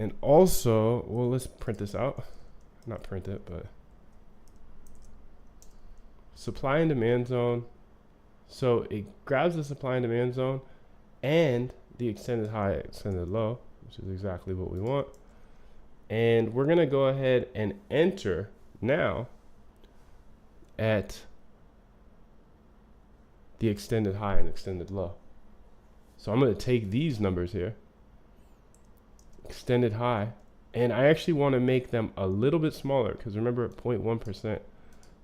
And also, well, let's print this out. Not print it, but supply and demand zone. So it grabs the supply and demand zone and the extended high, extended low, which is exactly what we want. And we're gonna go ahead and enter now at the extended high and extended low. So I'm gonna take these numbers here, extended high, and I actually wanna make them a little bit smaller because remember 0.1%.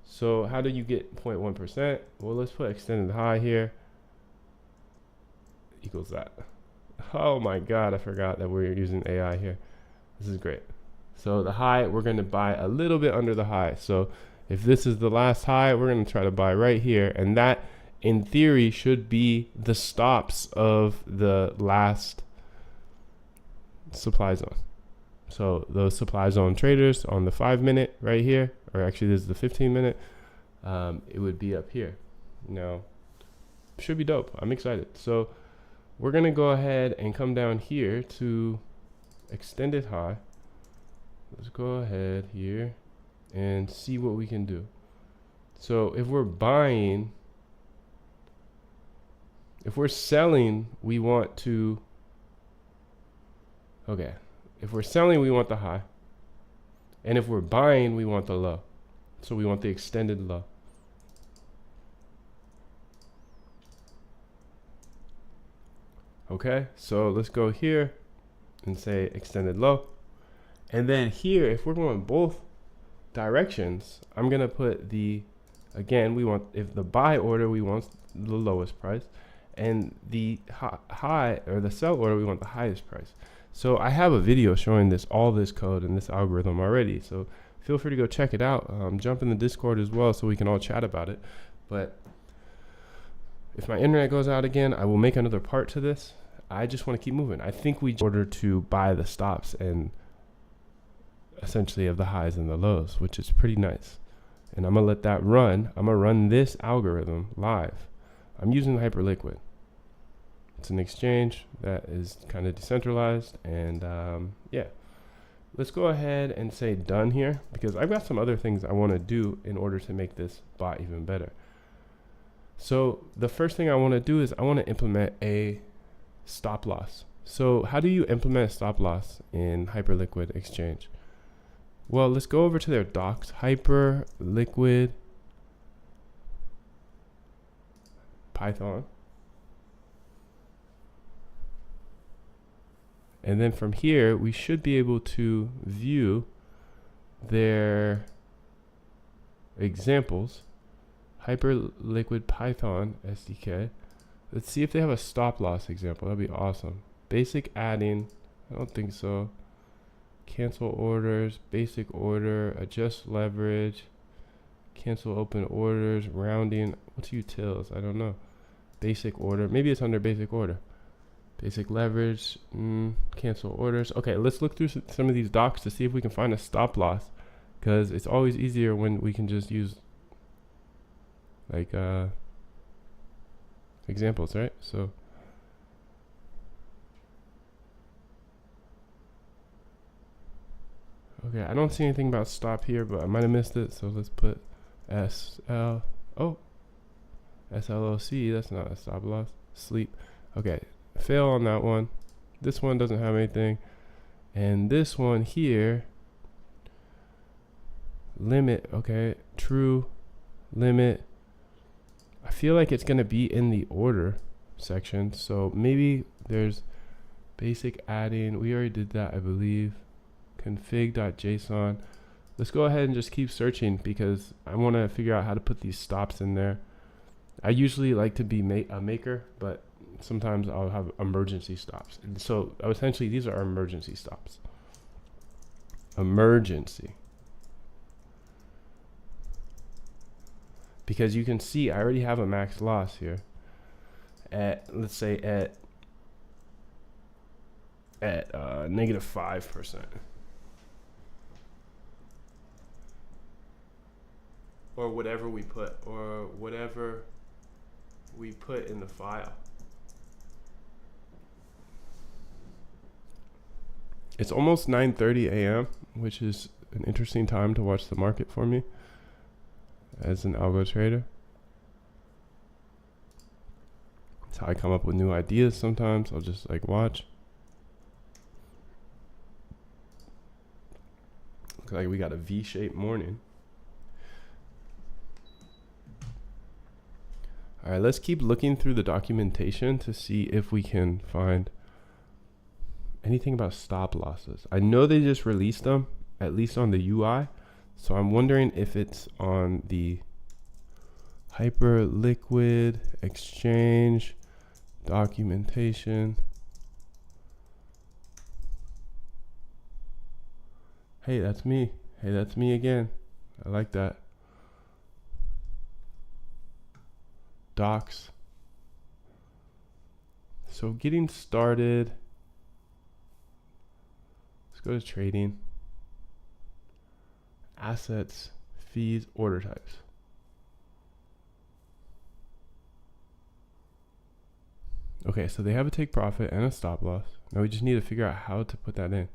So how do you get 0.1%? Well, let's put extended high here, equals that. Oh my God, I forgot that we're using AI here. This is great. So the high, we're gonna buy a little bit under the high. So if this is the last high, we're gonna try to buy right here. And that, in theory, should be the stops of the last supply zone. So those supply zone traders on the 5-minute right here, or actually this is the 15-minute, it would be up here. Now, should be dope. I'm excited. So we're gonna go ahead and come down here to extended high. Let's go ahead here and see what we can do. So if we're buying, if we're selling, we want to, okay. If we're selling, we want the high. And if we're buying, we want the low. So we want the extended low. Okay, so let's go here and say extended low. And then here, if we're going both directions, I'm gonna put the, again, we want, if the buy order, we want the lowest price. And the high, or the sell order, we want the highest price. So I have a video showing this, all this code and this algorithm already. So feel free to go check it out. Jump in the Discord as well so we can all chat about it. But if my internet goes out again, I will make another part to this. I just want to keep moving. I think we order to buy the stops and essentially of the highs and the lows, which is pretty nice. And I'm gonna let that run. I'm gonna run this algorithm live. I'm using Hyperliquid. It's an exchange that is kind of decentralized, and yeah, let's go ahead and say done here because I've got some other things I want to do in order to make this bot even better. So the first thing I want to do is I want to implement a stop loss. So how do you implement a stop loss in Hyperliquid Exchange? Well, let's go over to their docs, Hyperliquid Python. And then from here, we should be able to view their examples. Hyperliquid Python SDK. Let's see if they have a stop loss example. That'd be awesome. Basic adding. I don't think so. Cancel orders. Basic order. Adjust leverage. Cancel open orders. Rounding. What's utils? I don't know. Basic order. Maybe it's under basic order. Basic leverage, cancel orders. Okay, let's look through some of these docs to see if we can find a stop loss, because it's always easier when we can just use like examples, right? So okay, I don't see anything about stop here, but I might have missed it. So let's put SLOC. That's not a stop loss. Sleep. Okay. Fail on that one. This one doesn't have anything, and this one here, limit. Okay, true limit. I feel like it's gonna be in the order section, so maybe there's basic adding. We already did that, I believe. Config.json. Let's go ahead and just keep searching because I want to figure out how to put these stops in there. I usually like to be a maker, but sometimes I'll have emergency stops. And so essentially these are our emergency stops. Emergency. Because you can see I already have a max loss here at, let's say at -5%. Or whatever we put, in the file. It's almost 9:30 a.m., which is an interesting time to watch the market for me as an algo trader. That's how I come up with new ideas sometimes. I'll just like watch. Looks like we got a V-shaped morning. All right, let's keep looking through the documentation to see if we can find anything about stop losses. I know they just released them, at least on the UI. So I'm wondering if it's on the Hyperliquid exchange documentation. Hey, that's me. Hey, that's me again. I like that. Docs. So getting started. Let's go to trading. Assets, fees, order types. Okay, so they have a take profit and a stop loss. Now we just need to figure out how to put that in.